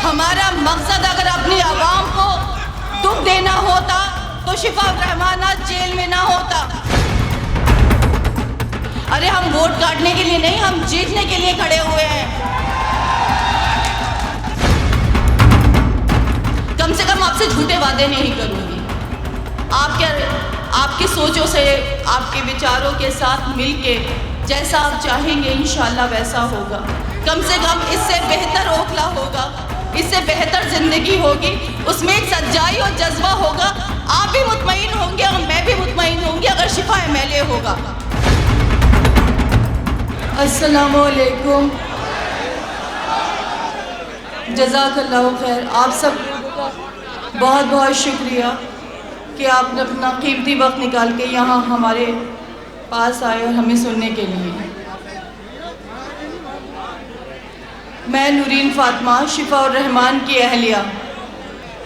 हमारा मकसद अगर अपनी आवाम को दुख देना होता तो शिफा रहमान आज जेल में ना होता। अरे हम वोट काटने के लिए नहीं, हम जीतने के लिए खड़े हुए हैं। कम से कम आपसे झूठे वादे नहीं करूंगी। आपकी सोचों से, आपके विचारों के साथ मिलके जैसा आप चाहेंगे इंशाल्लाह वैसा होगा। कम से कम इससे बेहतर ओखला होगा, इससे बेहतर ज़िंदगी होगी, उसमें एक सच्चाई और जज्बा होगा। आप भी मुतमईन होंगे और मैं भी मुतमईन होंगी अगर शिफा MLA होगा। अस्सलामु अलैकुम, जज़ाकल्लाहु खैर। आप सब बहुत बहुत शुक्रिया कि आपने अपना कीमती वक्त निकाल के यहाँ हमारे पास आए और हमें सुनने के लिए। मैं नूरीन फ़ातिमा, शिफा और रहमान की अहलिया,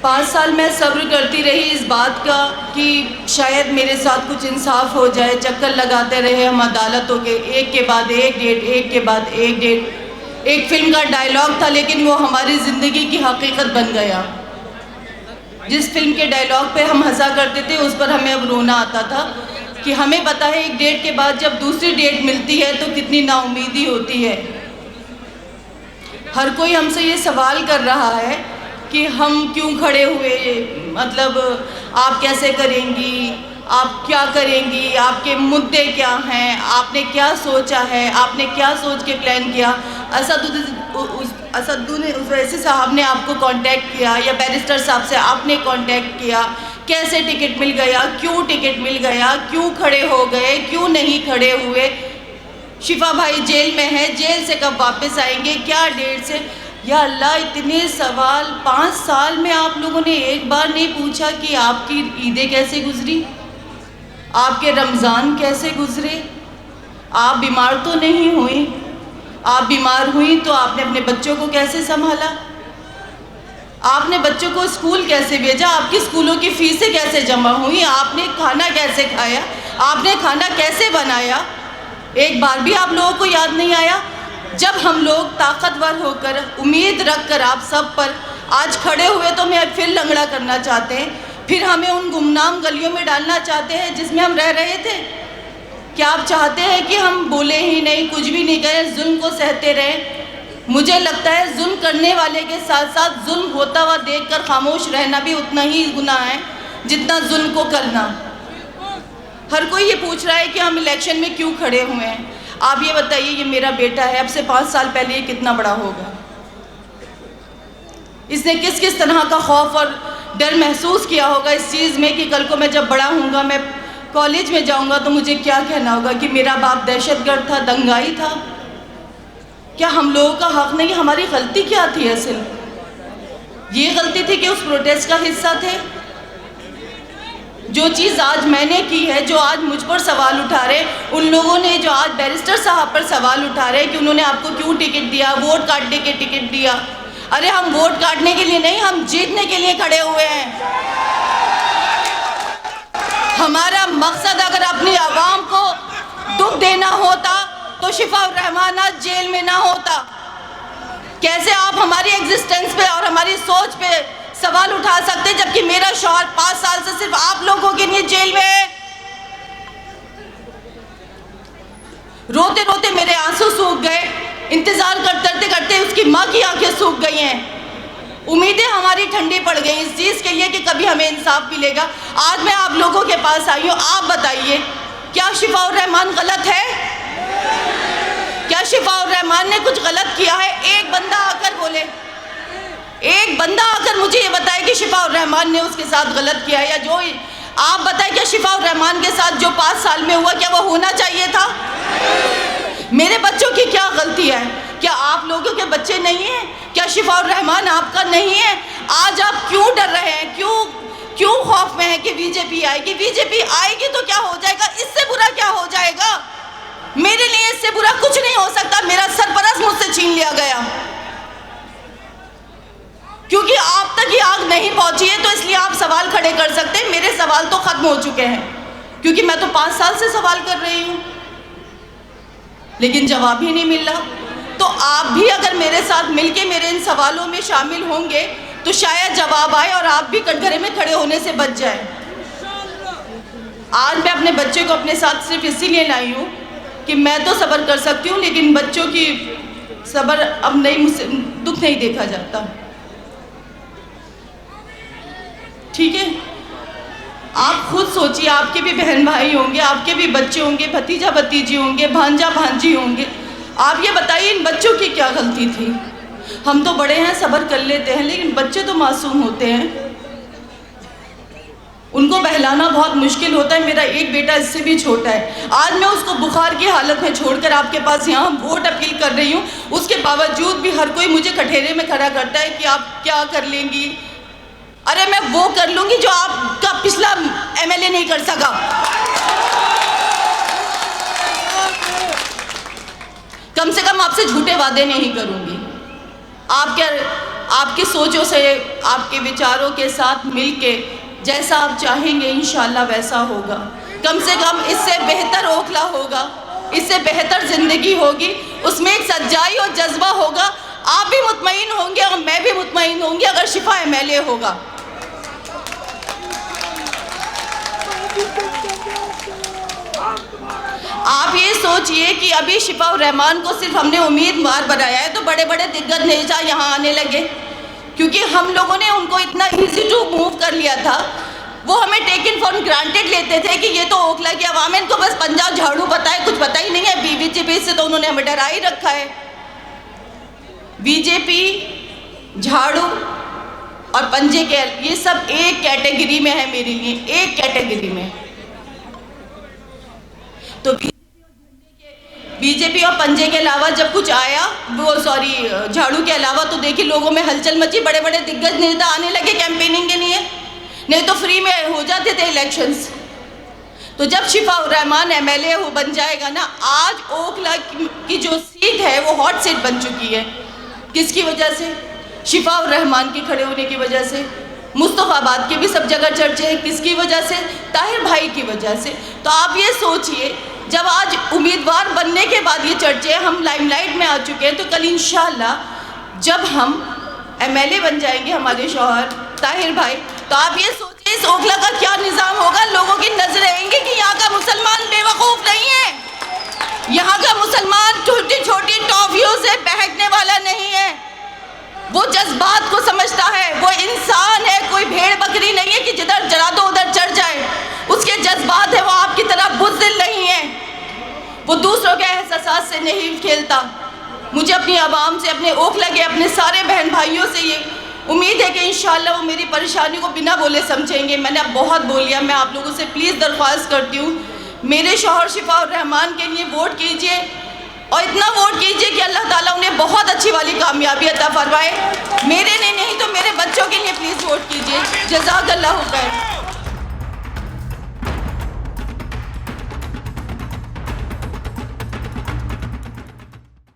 5 साल मैं सब्र करती रही इस बात का कि शायद मेरे साथ कुछ इंसाफ हो जाए। चक्कर लगाते रहे हम अदालतों के, एक के बाद एक डेट, एक के बाद एक डेट। एक फ़िल्म का डायलॉग था लेकिन वो हमारी ज़िंदगी की हकीकत बन गया। जिस फिल्म के डायलॉग पे हम हंसा करते थे उस पर हमें अब रोना आता था कि हमें पता है एक डेट के बाद जब दूसरी डेट मिलती है तो कितनी नाउमीदी होती है। हर कोई हमसे ये सवाल कर रहा है कि हम क्यों खड़े हुए, मतलब आप कैसे करेंगी, आप क्या करेंगी, आपके मुद्दे क्या हैं, आपने क्या सोचा है, आपने क्या सोच के प्लान किया। असदुद्दीन ओवैसी साहब ने आपको कांटेक्ट किया या बैरिस्टर साहब से आपने कांटेक्ट किया, कैसे टिकट मिल गया, क्यों टिकट मिल गया, क्यों खड़े हो गए, क्यों नहीं खड़े हुए। शिफा भाई जेल में है, जेल से कब वापस आएंगे, क्या डेट से। या अल्लाह, इतने सवाल 5 साल में आप लोगों ने एक बार नहीं पूछा कि आपकी ईदें कैसे गुजरी, आपके रमज़ान कैसे गुजरे। आप बीमार तो नहीं हुई, आप बीमार हुई तो आपने अपने बच्चों को कैसे संभाला, आपने बच्चों को स्कूल कैसे भेजा, आपकी स्कूलों की फ़ीसें कैसे जमा हुई, आपने खाना कैसे खाया, आपने खाना कैसे बनाया। एक बार भी आप लोगों को याद नहीं आया। जब हम लोग ताकतवर होकर, उम्मीद रख कर आप सब पर आज खड़े हुए तो हमें फिर लंगड़ा करना चाहते हैं, फिर हमें उन गुमनाम गलियों में डालना चाहते हैं जिसमें हम रह रहे थे। क्या आप चाहते हैं कि हम बोले ही नहीं, कुछ भी नहीं करें, जुल्म को सहते रहें। मुझे लगता है जुल्म करने वाले के साथ साथ जुल्म होता हुआ देखकर खामोश रहना भी उतना ही गुनाह है जितना जुल्म को करना। हर कोई ये पूछ रहा है कि हम इलेक्शन में क्यों खड़े हुए हैं। आप ये बताइए, ये मेरा बेटा है, अब से 5 साल पहले ये कितना बड़ा होगा, इसने किस किस तरह का खौफ और डर महसूस किया होगा इस चीज़ में कि कल को मैं जब बड़ा हूँगा, मैं कॉलेज में जाऊँगा तो मुझे क्या कहना होगा कि मेरा बाप दहशतगर्द था, दंगाई था। क्या हम लोगों का हक़ नहीं? हमारी गलती क्या थी? असल ये गलती थी कि उस प्रोटेस्ट का हिस्सा थे। जो चीज़ आज मैंने की है, जो आज मुझ पर सवाल उठा रहे, उन लोगों ने जो आज बैरिस्टर साहब पर सवाल उठा रहे कि उन्होंने आपको क्यों टिकट दिया, वोट काटने के टिकट दिया। अरे हम वोट काटने के लिए नहीं, हम जीतने के लिए खड़े हुए हैं। हमारा मकसद अगर अपनी आवाम को दुख देना होता तो शिफा रहमान आज जेल में ना होता। कैसे आप हमारी एग्जिस्टेंस पे और हमारी सोच पे सवाल उठा सकते जबकि मेरा शौहर 5 साल से सिर्फ आप लोगों के लिए जेल में है। रोते रोते मेरे आंसू सूख गए, इंतजार करते करते उसकी माँ की आंखें सूख गई हैं। उम्मीदें हमारी ठंडी पड़ गई इस चीज़ के लिए कि कभी हमें इंसाफ मिलेगा। आज मैं आप लोगों के पास आई हूँ, आप बताइए क्या शिफा और रहमान गलत है? क्या शिफा और रहमान ने कुछ गलत किया है? एक बंदा आकर बोले, एक बंदा आकर मुझे ये बताए कि शिफा और रहमान ने उसके साथ गलत किया है। या जो आप बताएं, क्या शिफा और रहमान के साथ जो 5 साल में हुआ क्या वो होना चाहिए था? मेरे बच्चों की क्या गलती है? क्या आप लोगों के बच्चे नहीं हैं? क्या शिफा और रहमान आपका नहीं है? आज आप क्यों डर रहे हैं, क्यों खौफ में हैं कि बीजेपी आएगी? बीजेपी आएगी तो क्या हो जाएगा? इससे बुरा क्या हो जाएगा? मेरे लिए इससे बुरा कुछ नहीं हो सकता। मेरा सरपरस्त मुझसे छीन लिया गया क्योंकि आप तक ये आग नहीं पहुंची है, तो इसलिए आप सवाल खड़े कर सकते हैं। मेरे सवाल तो खत्म हो चुके हैं क्योंकि मैं तो 5 साल से सवाल कर रही हूँ लेकिन जवाब ही नहीं मिल रहा। तो तो आप भी अगर मेरे साथ मिलके मेरे इन सवालों में शामिल होंगे तो शायद जवाब आए और आप भी कटघरे में खड़े होने से बच जाए। आज मैं अपने बच्चे को अपने साथ सिर्फ इसीलिए लाई हूँ कि मैं तो सब्र कर सकती हूँ, लेकिन बच्चों की सब्र अब नहीं, मुझसे दुख नहीं देखा जाता। ठीक है, आप खुद सोचिए, आपके भी बहन भाई होंगे, आपके भी बच्चे होंगे, भतीजा भतीजी होंगे, भांजा भांजी होंगे। आप ये बताइए इन बच्चों की क्या गलती थी? हम तो बड़े हैं, सब्र कर लेते हैं, लेकिन बच्चे तो मासूम होते हैं, उनको बहलाना बहुत मुश्किल होता है। मेरा एक बेटा इससे भी छोटा है, आज मैं उसको बुखार की हालत में छोड़कर आपके पास यहाँ वोट अपील कर रही हूँ, उसके बावजूद भी हर कोई मुझे कठेरे में खड़ा करता है कि आप क्या कर लेंगी। अरे मैं वो कर लूँगी जो आपका पिछला एमएलए नहीं कर सका। कम से कम आपसे झूठे वादे नहीं करूँगी। आपके सोचों से, आपके विचारों के साथ मिलके जैसा आप चाहेंगे इंशाल्लाह वैसा होगा। कम से कम इससे बेहतर ओखला होगा, इससे बेहतर ज़िंदगी होगी, उसमें एक सच्चाई और जज्बा होगा। आप भी मुतमईन होंगे और मैं भी मुतमईन होंगी अगर शिफा एमएलए होगा। आप ये सोचिए कि अभी शिफा उर रहमान को सिर्फ हमने उम्मीदवार बनाया है तो बड़े बड़े दिग्गज नेता यहाँ आने लगे, क्योंकि हम लोगों ने उनको इतना इजी टू मूव कर लिया था। वो हमें टेकन फॉर ग्रांटेड लेते थे कि ये तो ओखला की आवाम है, इनको बस पंजाब झाड़ू पता है, कुछ पता ही नहीं है। बीजेपी से तो उन्होंने हमें डरा ही रखा है। बीजेपी, झाड़ू और पंजे के, ये सब एक कैटेगरी में है मेरे लिए, एक कैटेगरी में। तो बीजेपी और पंजे के अलावा जब कुछ आया, वो झाड़ू के अलावा, तो देखिए लोगों में हलचल मची, बड़े बड़े दिग्गज नेता आने लगे कैंपेनिंग के लिए, नहीं तो फ्री में हो जाते थे इलेक्शंस। तो जब शिफा उर रहमान एमएलए हो बन जाएगा ना, आज ओखला की जो सीट है वो हॉट सीट बन चुकी है। किसकी वजह से? शिफा उर रहमान के खड़े होने की वजह से। मुस्तफ़ाबाद के भी सब जगह चर्चे हैं, किसकी वजह से? ताहिर भाई की वजह से। तो आप ये सोचिए, जब आज उम्मीदवार बनने के बाद ये चर्चे हम लाइमलाइट में आ चुके हैं, तो कल इंशाल्लाह जब हम एमएलए बन जाएंगे हमारे शौहर ताहिर भाई, तो आप ये सोचिए इस ओखला का क्या निज़ाम होगा। लोगों की नजरें आएंगी कि यहाँ का मुसलमान बेवकूफ़ नहीं है, यहाँ का मुसलमान छोटी छोटी टॉफियों से बहकने वाला नहीं है, वो जज्बात को समझता है, वो इंसान है, कोई भेड़ बकरी नहीं है कि जिधर जरा दो उधर चढ़ जाए। उसके जज्बात है, वो आपकी तरह बुज़दिल नहीं है, वो दूसरों के एहसास से नहीं खेलता। मुझे अपनी आवाम से, अपने ओखला के अपने सारे बहन भाइयों से ये उम्मीद है कि इंशाल्लाह वो मेरी परेशानी को बिना बोले समझेंगे। मैंने अब बहुत बोल लिया, मैं आप लोगों से प्लीज़ दरख्वास्त करती हूँ, मेरे शौहर शिफा उर रहमान के लिए वोट कीजिए, और इतना वोट कीजिए कि अल्लाह ताला उन्हें बहुत अच्छी वाली कामयाबी अता फरमाए। मेरे लिए नहीं तो मेरे बच्चों के लिए प्लीज़ वोट कीजिए। जज़ाकल्लाहु खैर।